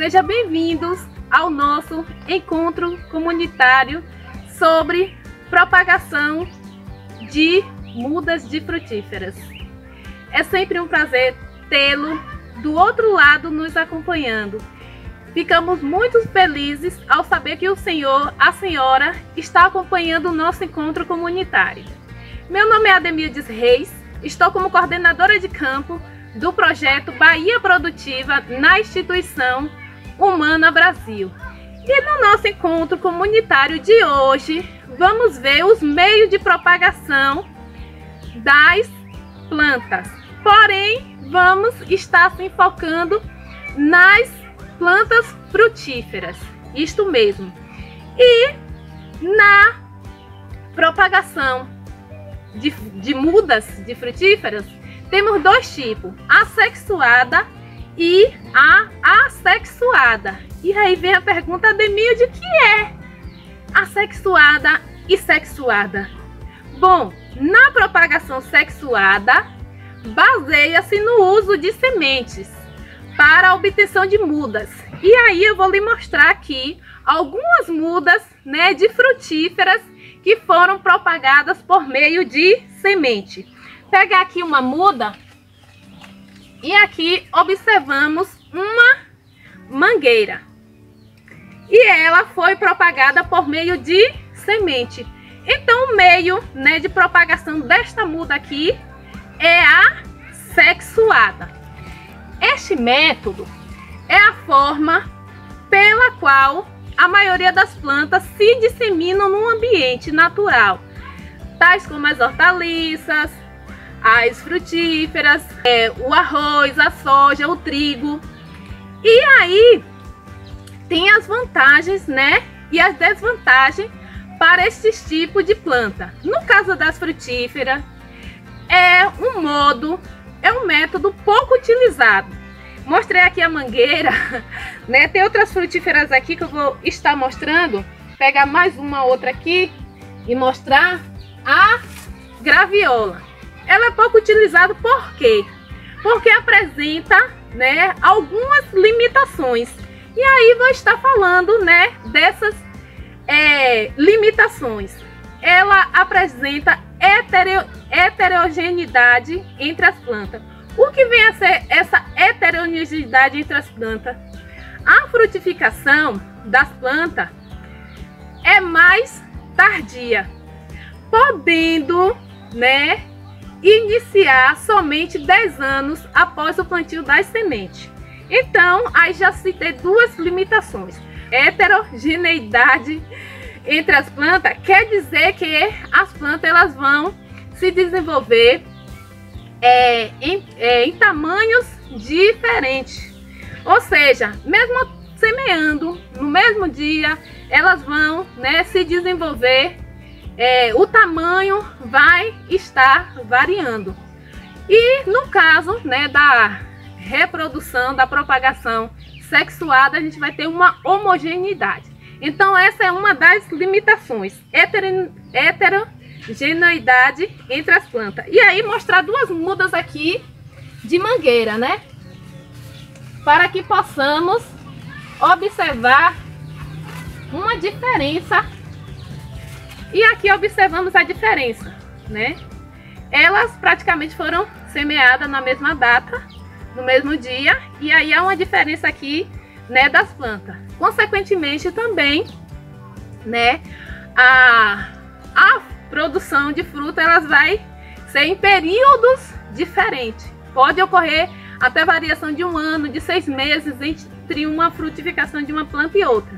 Sejam bem-vindos ao nosso encontro comunitário sobre propagação de mudas de frutíferas. É sempre um prazer tê-lo do outro lado nos acompanhando. Ficamos muito felizes ao saber que o senhor, a senhora, está acompanhando o nosso encontro comunitário. Meu nome é Ademildes Reis, estou como coordenadora de campo do projeto Bahia Produtiva na instituição Humana Brasil. E no nosso encontro comunitário de hoje, vamos ver os meios de propagação das plantas. Porém, vamos estar se focando nas plantas frutíferas, isto mesmo. E na propagação de mudas de frutíferas, temos dois tipos, a sexuada e a assexuada. E aí vem a pergunta, Ademilde, o que é assexuada e sexuada? Bom, na propagação sexuada, baseia-se no uso de sementes para a obtenção de mudas. E aí eu vou lhe mostrar aqui algumas mudas, de frutíferas que foram propagadas por meio de semente. Pegar aqui uma muda e aqui observamos uma mangueira. E ela foi propagada por meio de semente. Então o meio, de propagação desta muda aqui é a sexuada. Este método é a forma pela qual a maioria das plantas se disseminam no ambiente natural, tais como as hortaliças, as frutíferas, o arroz, a soja, o trigo. E aí tem as vantagens, e as desvantagens para esses tipos de planta. No caso das frutíferas, é um método pouco utilizado. Mostrei aqui a mangueira, tem outras frutíferas aqui que eu vou estar mostrando. Pegar mais uma outra aqui e mostrar a graviola. Ela é pouco utilizada por quê? Porque apresenta, algumas limitações. E aí vou estar falando, dessas limitações. Ela apresenta heterogeneidade entre as plantas. O que vem a ser essa heterogeneidade entre as plantas? A frutificação das plantas é mais tardia, podendo, iniciar somente 10 anos após o plantio das sementes. Então, aí já citei duas limitações. Heterogeneidade entre as plantas quer dizer que as plantas elas vão se desenvolver em tamanhos diferentes. Ou seja, mesmo semeando no mesmo dia, elas vão se desenvolver. O tamanho vai estar variando. E no caso da reprodução, da propagação sexuada, a gente vai ter uma homogeneidade. Então essa é uma das limitações, heterogeneidade entre as plantas. E aí mostrar duas mudas aqui de mangueira, para que possamos observar uma diferença. E aqui observamos a diferença, Elas praticamente foram semeadas na mesma data, no mesmo dia, e aí há uma diferença aqui, das plantas. Consequentemente também, a produção de fruta elas vai ser em períodos diferentes. Pode ocorrer até variação de 1 ano, de 6 meses entre uma frutificação de uma planta e outra.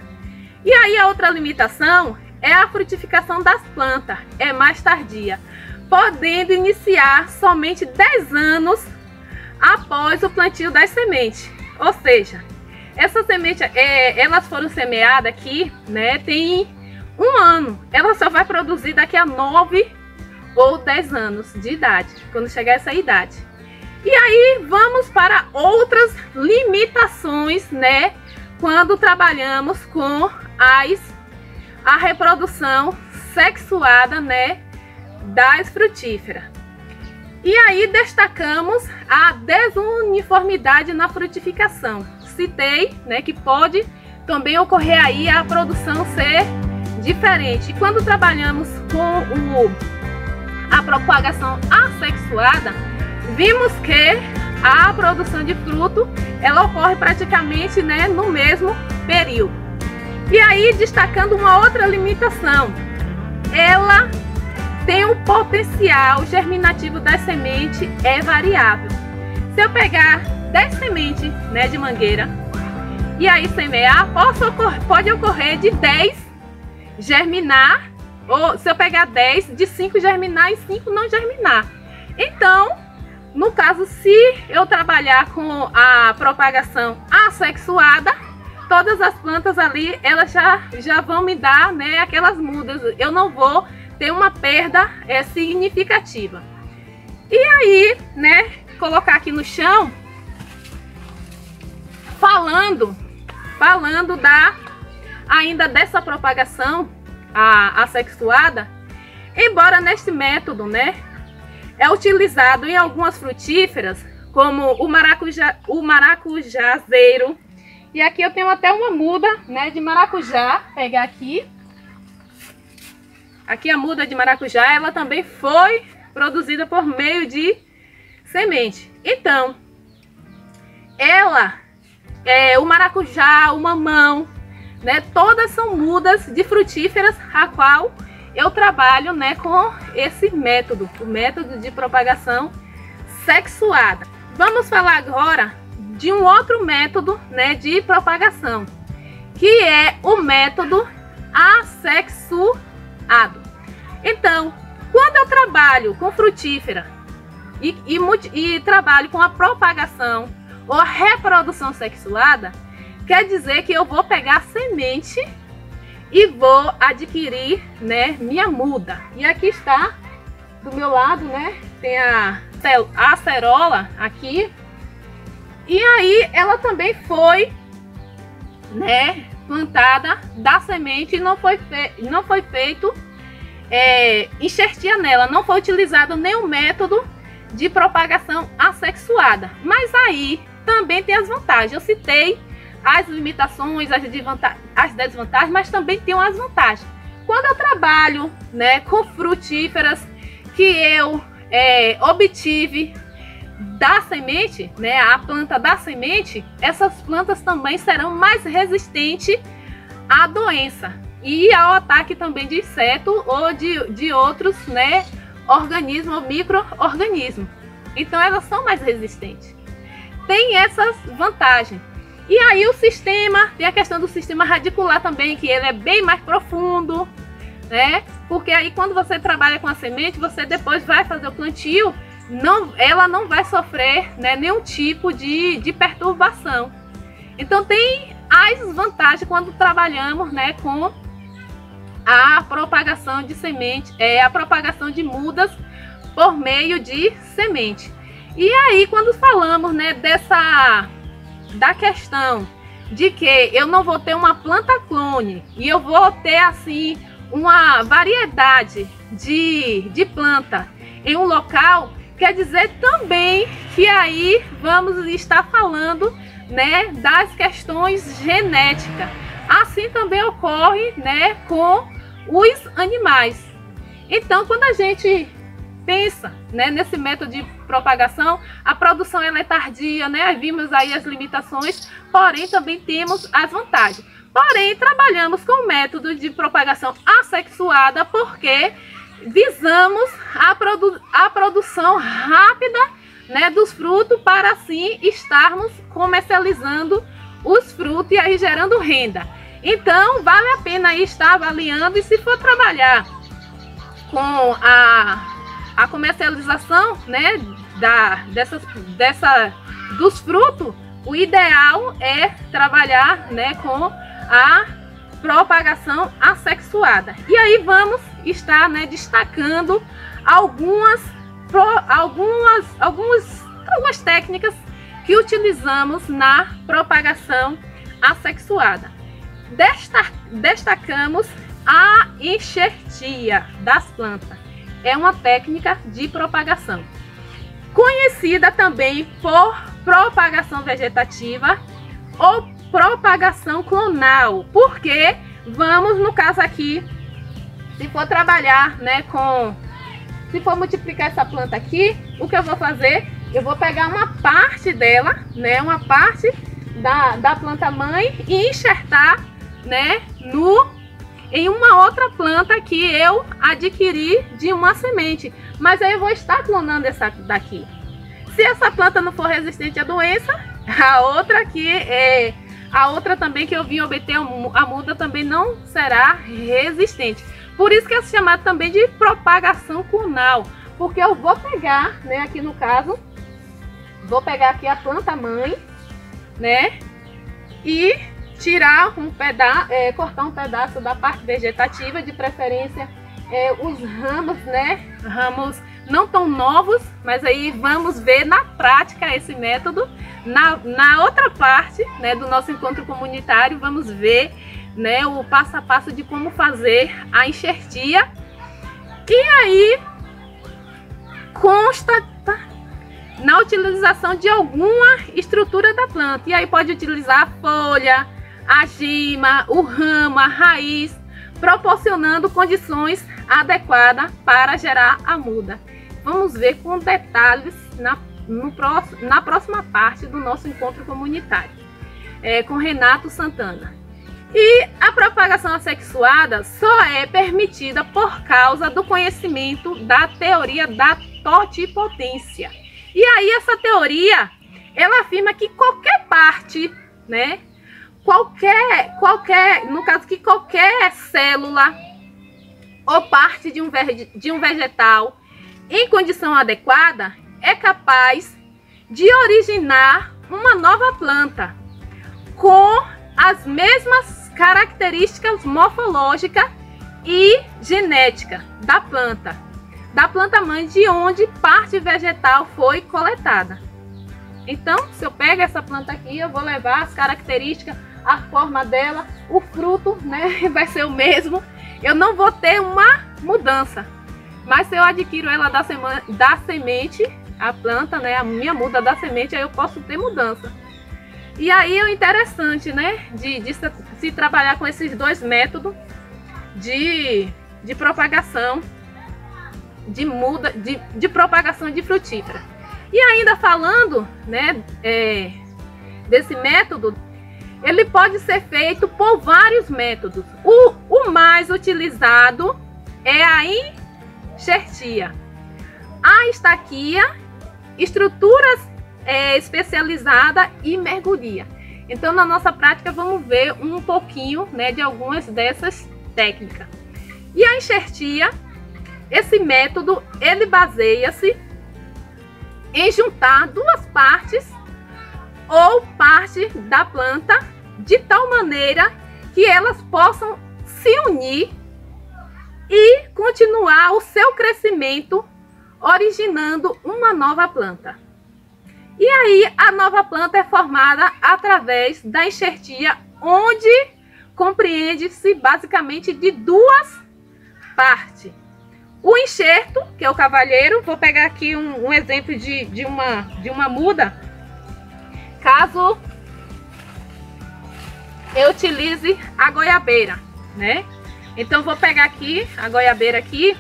E aí a outra limitação é a frutificação das plantas, é mais tardia, podendo iniciar somente 10 anos após o plantio das sementes. Ou seja, essas sementes, elas foram semeadas aqui, tem 1 ano. Ela só vai produzir daqui a 9 ou 10 anos de idade, quando chegar essa idade. E aí vamos para outras limitações, quando trabalhamos com a reprodução sexuada, das frutíferas. E aí destacamos a desuniformidade na frutificação, citei, né, que pode também ocorrer aí a produção ser diferente. E quando trabalhamos com a propagação assexuada, vimos que a produção de fruto ela ocorre praticamente, né, no mesmo período. E aí, destacando uma outra limitação, ela tem um potencial germinativo das sementes é variável. Se eu pegar 10 sementes, né, de mangueira e aí semear, pode ocorrer de 10 germinar, ou se eu pegar 10, de 5 germinar e 5 não germinar. Então, no caso, se eu trabalhar com a propagação assexuada, todas as plantas ali, elas já vão me dar, né, aquelas mudas. Eu não vou ter uma perda significativa. E aí, né, colocar aqui no chão, falando ainda dessa propagação assexuada, embora neste método, né, é utilizado em algumas frutíferas, como o maracujazeiro. E aqui eu tenho até uma muda, né, de maracujá. Pegar aqui. Aqui a muda de maracujá, ela também foi produzida por meio de semente. Então, o maracujá, o mamão, né, todas são mudas de frutíferas, a qual eu trabalho, né, com esse método, o método de propagação sexuada. Vamos falar agora de um outro método, né, de propagação, que é o método assexuado. Então, quando eu trabalho com frutífera e trabalho com a propagação ou a reprodução sexuada, quer dizer que eu vou pegar a semente e vou adquirir, né, minha muda. E aqui está, do meu lado, né, tem a acerola aqui. E aí ela também foi, né, plantada da semente e não foi feito enxertia nela. Não foi utilizado nenhum método de propagação assexuada. Mas aí também tem as vantagens. Eu citei as limitações, as desvantagens, mas também tem as vantagens. Quando eu trabalho, né, com frutíferas que eu obtive da semente, né, a planta da semente, essas plantas também serão mais resistentes à doença e ao ataque também de inseto ou de outros, né, organismos ou micro-organismos. Então elas são mais resistentes. Tem essas vantagens. E aí o sistema, tem a questão do sistema radicular também, que ele é bem mais profundo, né? Porque aí quando você trabalha com a semente, você depois vai fazer o plantio, ela não vai sofrer, né, nenhum tipo de perturbação. Então tem as vantagens quando trabalhamos, né, com a propagação de semente, a propagação de mudas por meio de semente. E aí quando falamos, né, da questão de que eu não vou ter uma planta clone e eu vou ter assim uma variedade de planta em um local, quer dizer também que aí vamos estar falando, né, das questões genéticas. Assim também ocorre, né, com os animais. Então, quando a gente pensa, né, nesse método de propagação, a produção ela é tardia, né? Vimos aí as limitações, porém também temos as vantagens. Porém, trabalhamos com o método de propagação assexuada porque visamos a produção rápida, né, dos frutos, para assim estarmos comercializando os frutos e aí gerando renda. Então, vale a pena aí estar avaliando, e se for trabalhar com a comercialização, né, dos frutos, o ideal é trabalhar, né, com a propagação assexuada. E aí vamos estar, né, destacando algumas técnicas que utilizamos na propagação assexuada. Destacamos a enxertia das plantas. É uma técnica de propagação, conhecida também por propagação vegetativa ou propagação clonal, porque vamos, no caso aqui, se for trabalhar, né, se for multiplicar essa planta aqui, o que eu vou fazer? Eu vou pegar uma parte dela, né, uma parte da planta mãe e enxertar, né, em uma outra planta que eu adquiri de uma semente. Mas aí eu vou estar clonando essa daqui. Se essa planta não for resistente à doença, a outra também que eu vim obter a muda também não será resistente. Por isso que é chamado também de propagação clonal, porque eu vou pegar, né, aqui no caso, vou pegar aqui a planta mãe, né, e tirar um pedaço, cortar um pedaço da parte vegetativa, de preferência os ramos, né, ramos não tão novos, mas aí vamos ver na prática esse método. Na outra parte, né, do nosso encontro comunitário, vamos ver, né, o passo a passo de como fazer a enxertia. E aí consta na utilização de alguma estrutura da planta. E aí pode utilizar a folha, a gema, o ramo, a raiz, proporcionando condições adequadas para gerar a muda. Vamos ver com detalhes na próxima parte do nosso encontro comunitário, com Renato Santana. E a propagação assexuada só é permitida por causa do conhecimento da teoria da totipotência. E aí essa teoria, ela afirma que qualquer parte, né, no caso que qualquer célula ou parte de um vegetal em condição adequada é capaz de originar uma nova planta com as mesmas características morfológicas e genética da planta mãe de onde parte vegetal foi coletada. Então, se eu pego essa planta aqui, eu vou levar as características, a forma dela, o fruto, né, vai ser o mesmo. Eu não vou ter uma mudança. Mas se eu adquiro ela da semente, a planta, né, a minha muda da semente, aí eu posso ter mudança. E aí é interessante, né, de se trabalhar com esses dois métodos de propagação, de propagação de frutífera. E ainda falando, né, desse método, ele pode ser feito por vários métodos. O mais utilizado é a enxertia, a estaquia, estruturas especializadas e mergulhia. Então, na nossa prática, vamos ver um pouquinho, né, de algumas dessas técnicas. E a enxertia, esse método, ele baseia-se em juntar duas partes ou parte da planta de tal maneira que elas possam se unir e continuar o seu crescimento, originando uma nova planta. E aí a nova planta é formada através da enxertia, onde compreende-se basicamente de duas partes. O enxerto, que é o cavalheiro, vou pegar aqui um exemplo de uma muda, caso eu utilize a goiabeira, né? Então vou pegar aqui a goiabeira aqui.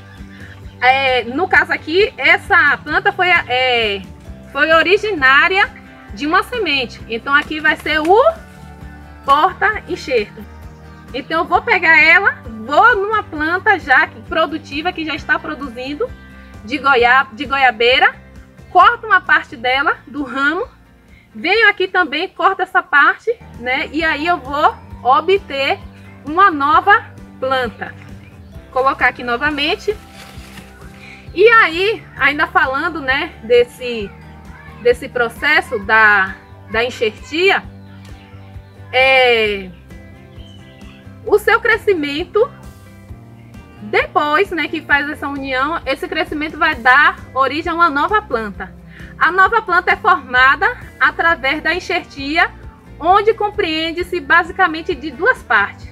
No caso aqui, essa planta foi originária de uma semente. Então aqui vai ser o porta-enxerto. Então eu vou pegar ela, vou numa planta já produtiva, que já está produzindo, de goiabeira, corto uma parte dela, do ramo, venho aqui também, corto essa parte, né? E aí eu vou obter uma nova planta. Vou colocar aqui novamente. E aí, ainda falando, né, desse processo da enxertia, o seu crescimento, depois, né, que faz essa união, esse crescimento vai dar origem a uma nova planta. A nova planta é formada através da enxertia, onde compreende-se basicamente de duas partes.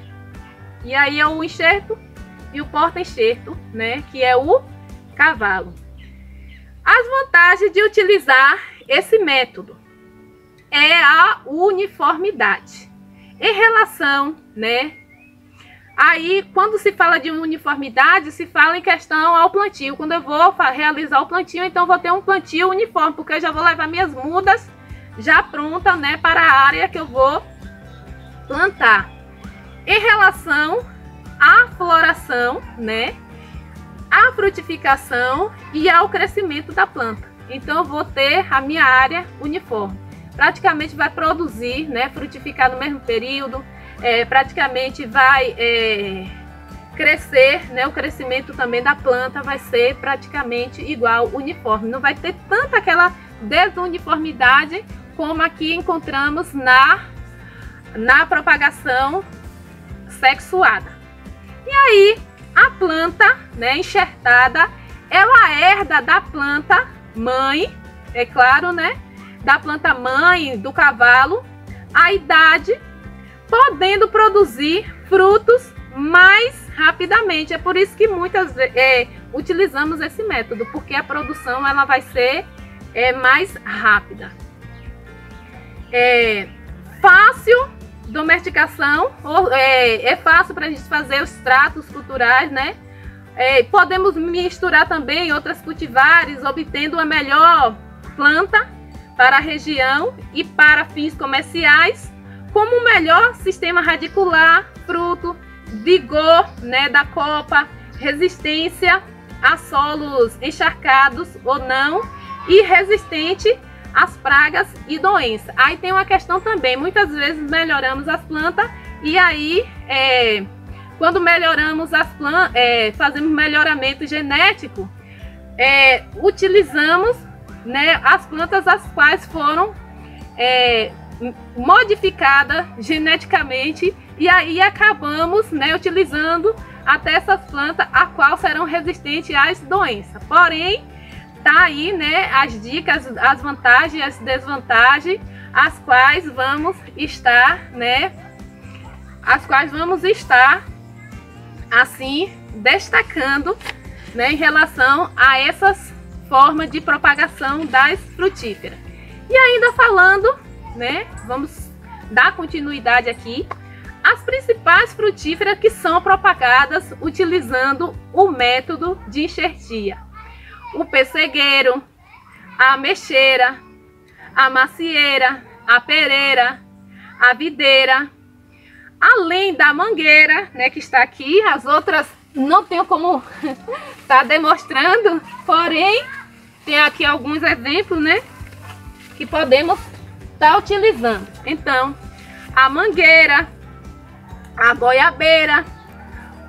E aí é o enxerto e o porta-enxerto, né, que é o cavalo. As vantagens de utilizar esse método é a uniformidade. Em relação, né? Aí, quando se fala de uniformidade, se fala em questão ao plantio. Quando eu vou realizar o plantio, então vou ter um plantio uniforme, porque eu já vou levar minhas mudas já pronta, né, para a área que eu vou plantar. Em relação à floração, né, à frutificação e ao crescimento da planta. Então eu vou ter a minha área uniforme. Praticamente vai produzir, né, frutificar no mesmo período, praticamente vai crescer, né, o crescimento também da planta vai ser praticamente igual, uniforme. Não vai ter tanta aquela desuniformidade como aqui encontramos na propagação sexuada. E aí, a planta, né, enxertada, ela herda da planta mãe, é claro, né, da planta mãe, do cavalo, a idade, podendo produzir frutos mais rapidamente. É por isso que muitas vezes utilizamos esse método, porque a produção ela vai ser mais rápida. Fácil domesticação, é fácil para a gente fazer os tratos culturais, né? Podemos misturar também outras cultivares, obtendo a melhor planta para a região e para fins comerciais, como o melhor sistema radicular, fruto, vigor, né, da copa, resistência a solos encharcados ou não e resistente às pragas e doenças. Aí tem uma questão também, muitas vezes melhoramos as plantas e aí quando melhoramos as plantas, fazemos melhoramento genético, utilizamos, né, as plantas as quais foram modificadas geneticamente e aí acabamos, né, utilizando até essas plantas a qual serão resistentes às doenças. Porém, tá aí, né, as dicas, as vantagens e as desvantagens, as quais vamos estar, né, assim destacando, né, em relação a essas formas de propagação das frutíferas. E ainda falando, né, vamos dar continuidade aqui, as principais frutíferas que são propagadas utilizando o método de enxertia: o pessegueiro, a ameixeira, a macieira, a pereira, a videira, além da mangueira, né, que está aqui. As outras não tenho como estar demonstrando, porém tem aqui alguns exemplos, né, que podemos estar utilizando. Então, a mangueira, a goiabeira,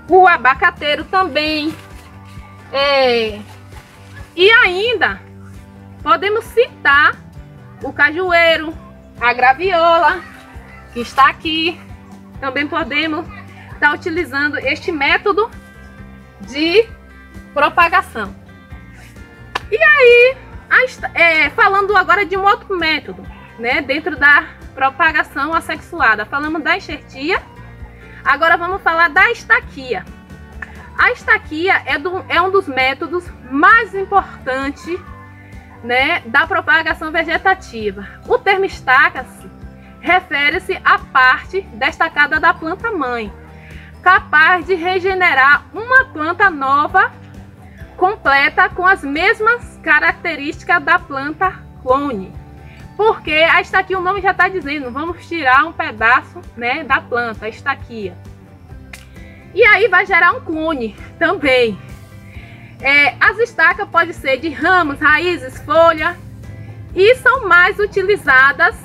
o abacateiro também, e ainda podemos citar o cajueiro, a graviola, que está aqui. Também podemos estar utilizando este método de propagação. E aí, falando agora de um outro método, né, dentro da propagação assexuada, falamos da enxertia. Agora vamos falar da estaquia. A estaquia é um dos métodos mais importantes, né, da propagação vegetativa. O termo estaca-se refere-se à parte destacada da planta mãe, capaz de regenerar uma planta nova completa com as mesmas características da planta clone. Porque a estaquia, o nome já está dizendo, vamos tirar um pedaço, né, da planta, a estaquia. E aí vai gerar um clone também. As estacas podem ser de ramos, raízes, folha, e são mais utilizadas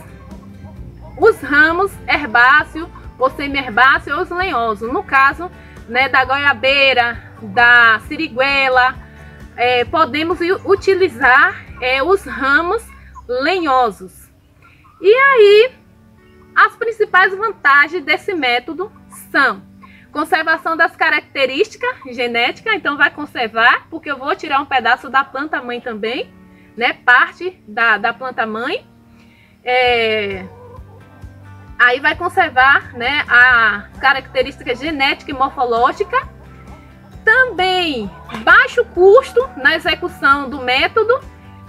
os ramos herbáceos ou semi-herbáceos ou os lenhosos. No caso, né, da goiabeira, da siriguela, podemos utilizar os ramos lenhosos. E aí, as principais vantagens desse método são conservação das características genéticas, então vai conservar, porque eu vou tirar um pedaço da planta mãe também, né, parte da planta mãe, aí vai conservar, né, a característica genética e morfológica. Também baixo custo na execução do método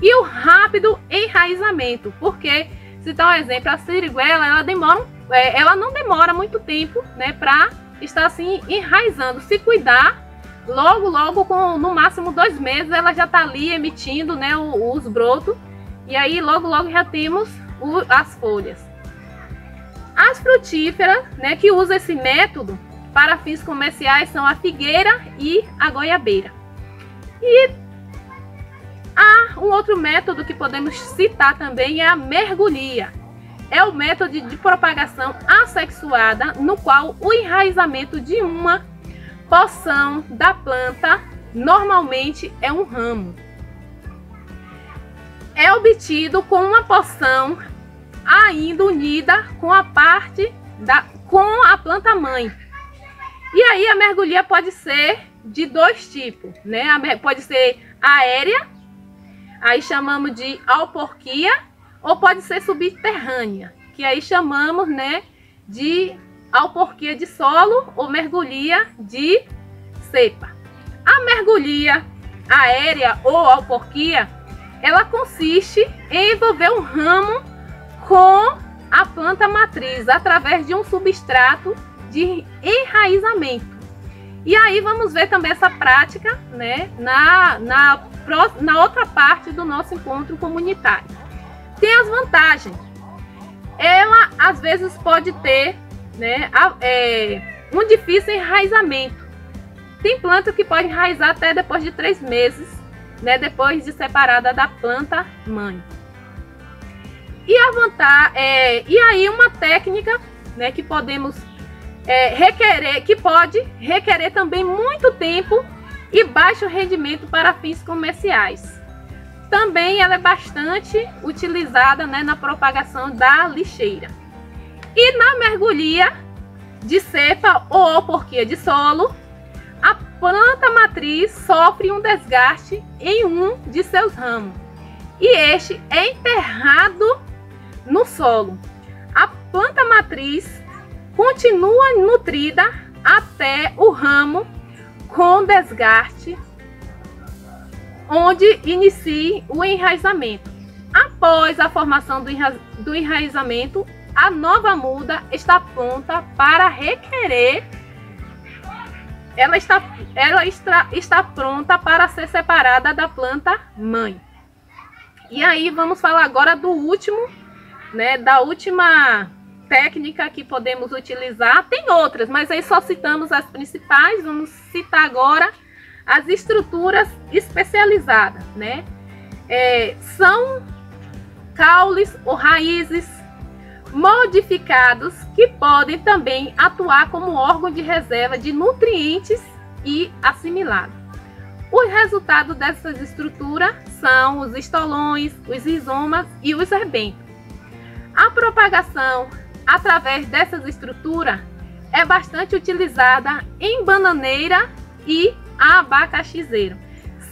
e o rápido enraizamento, porque citar um exemplo, a siriguela, ela não demora muito tempo, né, para estar assim enraizando. Se cuidar, logo com no máximo 2 meses ela já está ali emitindo, né, os brotos, e aí logo já temos as folhas. As frutíferas, né, que usam esse método para fins comerciais são a figueira e a goiabeira. E há um outro método que podemos citar também, é a mergulhia. É o método de propagação assexuada, no qual o enraizamento de uma porção da planta normalmente é um ramo. É obtido com uma porção ainda unida com a planta mãe. E aí a mergulhia pode ser de 2 tipos, né? Pode ser aérea, aí chamamos de alporquia, ou pode ser subterrânea, que aí chamamos, né, de alporquia de solo ou mergulhia de cepa. A mergulhia aérea ou alporquia, ela consiste em envolver um ramo com a planta matriz através de um substrato de enraizamento. E aí vamos ver também essa prática, né, na outra parte do nosso encontro comunitário. Tem as vantagens. Ela às vezes pode ter, né, um difícil enraizamento. Tem planta que pode enraizar até depois de 3 meses, né, depois de separada da planta mãe. E e aí uma técnica, né, que podemos que pode requerer também muito tempo e baixo rendimento para fins comerciais. Também ela é bastante utilizada, né, na propagação da lixeira. E na mergulhia de cepa ou alporquia de solo, a planta matriz sofre um desgaste em um de seus ramos e este é enterrado no solo. A planta matriz continua nutrida até o ramo com desgaste, onde inicie o enraizamento. Após a formação do enraizamento, a nova muda está pronta para requerer. Ela está pronta para ser separada da planta mãe. E aí vamos falar agora do último, né, da última técnica que podemos utilizar. Tem outras, mas aí só citamos as principais. Vamos citar agora as estruturas especializadas, né? São caules ou raízes modificados que podem também atuar como órgão de reserva de nutrientes e assimilado. O resultado dessas estruturas são os estolões, os rizomas e os rebentos. A propagação através dessas estruturas é bastante utilizada em bananeira e abacaxizeiro,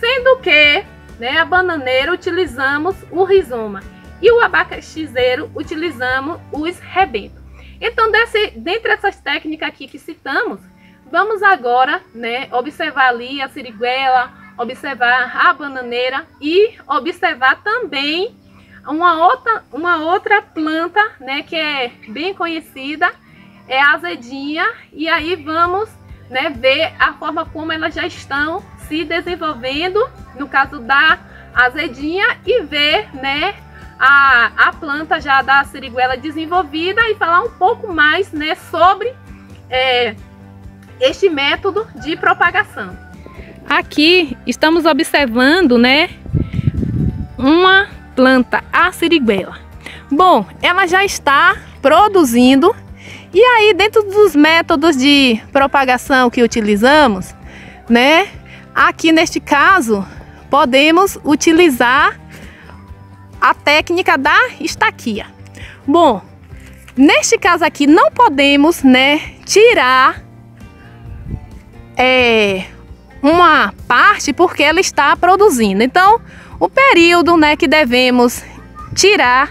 sendo que, né, a bananeira utilizamos o rizoma e o abacaxizeiro utilizamos os rebentos. Então, dentre essas técnicas aqui que citamos, vamos agora, né, observar ali a siriguela, observar a bananeira e observar também uma outra planta, né, que é bem conhecida, é a azedinha. E aí vamos, né, ver a forma como elas já estão se desenvolvendo, no caso da azedinha, e ver, né, a planta já da siriguela desenvolvida e falar um pouco mais, né, sobre este método de propagação. Aqui estamos observando, né, uma planta, a siriguela. Bom, ela já está produzindo. E aí, dentro dos métodos de propagação que utilizamos, né, aqui neste caso, podemos utilizar a técnica da estaquia. Bom, neste caso aqui não podemos, né, tirar uma parte porque ela está produzindo. Então, o período, né, que devemos tirar,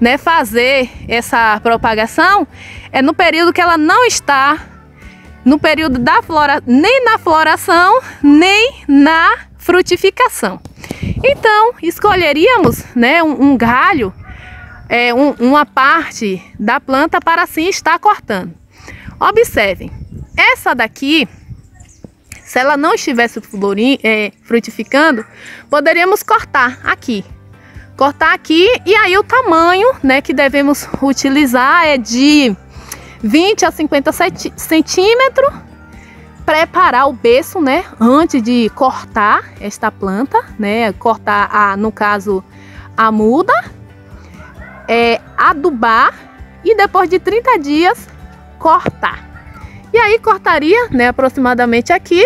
né, fazer essa propagação é no período que ela não está no período da nem na floração, nem na frutificação. Então, escolheríamos, né, um galho uma parte da planta para assim estar cortando. Observem, essa daqui, se ela não estivesse frutificando, poderíamos cortar aqui. E aí o tamanho, né, que devemos utilizar é de 20 a 50 centímetros. Preparar o berço, né, antes de cortar esta planta, né, cortar no caso a muda, adubar e depois de 30 dias cortar. E aí cortaria, né, aproximadamente aqui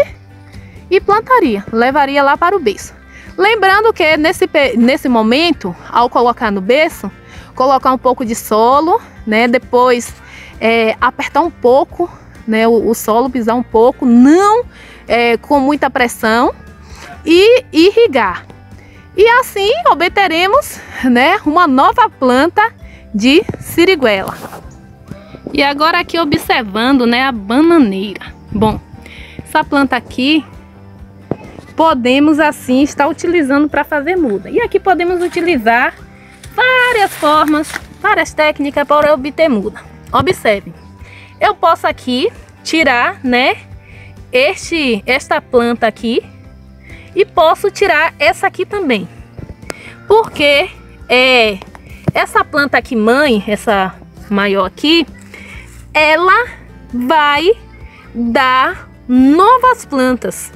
e plantaria, levaria lá para o berço. Lembrando que nesse momento, ao colocar no berço, colocar um pouco de solo, né, depois apertar um pouco, né, o solo, pisar um pouco, não com muita pressão, e irrigar. E assim obteremos, né, uma nova planta de siriguela. E agora aqui observando, né, a bananeira. Bom, essa planta aqui podemos assim estar utilizando para fazer muda. E aqui podemos utilizar várias formas, várias técnicas para obter muda. Observe. Eu posso aqui tirar, né, esta planta aqui e posso tirar essa aqui também. Porque essa planta aqui mãe, essa maior aqui, ela vai dar novas plantas.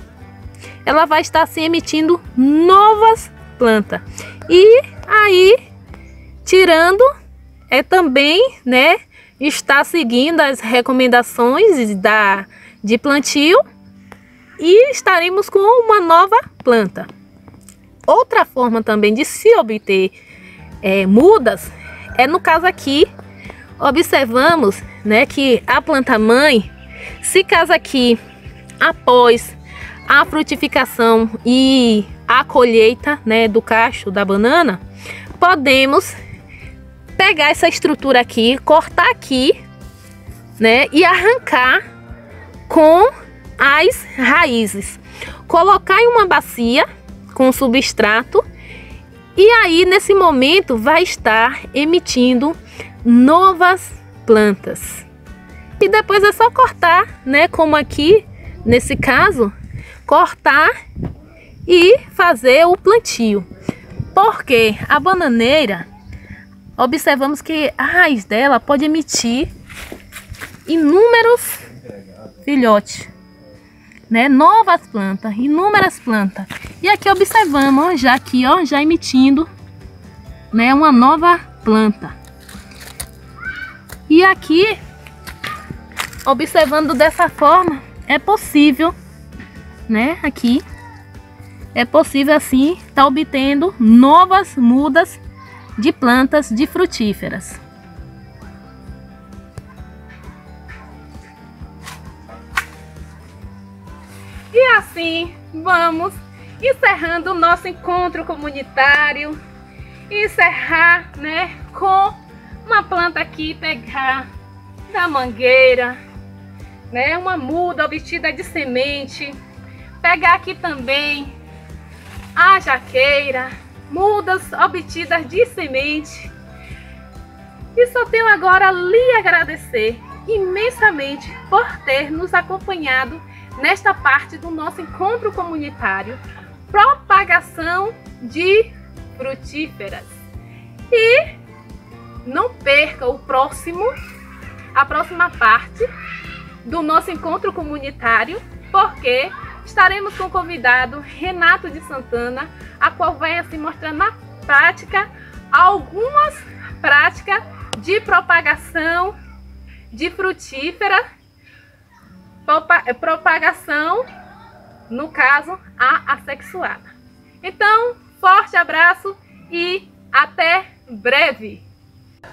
Ela vai estar assim emitindo novas plantas. E aí, tirando, também, né, está seguindo as recomendações de plantio e estaremos com uma nova planta. Outra forma também de se obter mudas no caso aqui, observamos, né, que a planta mãe, se caso aqui após a frutificação e a colheita, né, do cacho da banana, podemos pegar essa estrutura aqui, cortar aqui, né, e arrancar com as raízes, colocar em uma bacia com substrato, e aí nesse momento vai estar emitindo novas plantas. E depois é só cortar, né, como aqui nesse caso, cortar e fazer o plantio. Porque a bananeira, observamos que a raiz dela pode emitir inúmeros filhotes, né? Novas plantas, inúmeras plantas. E aqui observamos, ó, já aqui, ó, já emitindo, né, uma nova planta. E aqui, observando dessa forma, é possível, né, aqui, é possível assim estar obtendo novas mudas de plantas de frutíferas. E assim vamos encerrando o nosso encontro comunitário. Encerrar, né, com uma planta aqui, pegar da mangueira, né, uma muda obtida de semente. Pegar aqui também a jaqueira, mudas obtidas de semente. E só tenho agora a lhe agradecer imensamente por ter nos acompanhado nesta parte do nosso encontro comunitário, propagação de frutíferas. E não perca a próxima parte do nosso encontro comunitário, porque estaremos com o convidado Renato de Santana, a qual vai assim mostrar na prática algumas práticas de propagação de frutífera, propagação, no caso, a assexuada. Então, forte abraço e até breve!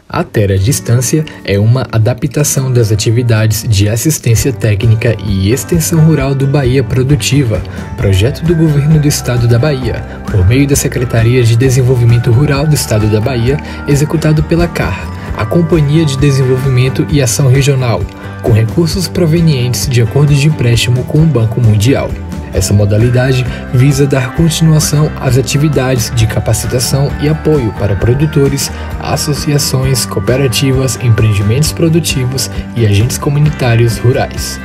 A Terra à Distância é uma adaptação das atividades de assistência técnica e extensão rural do Bahia Produtiva, projeto do Governo do Estado da Bahia, por meio da Secretaria de Desenvolvimento Rural do Estado da Bahia, executado pela CAR, a Companhia de Desenvolvimento e Ação Regional, com recursos provenientes de acordos de empréstimo com o Banco Mundial. Essa modalidade visa dar continuação às atividades de capacitação e apoio para produtores, associações, cooperativas, empreendimentos produtivos e agentes comunitários rurais.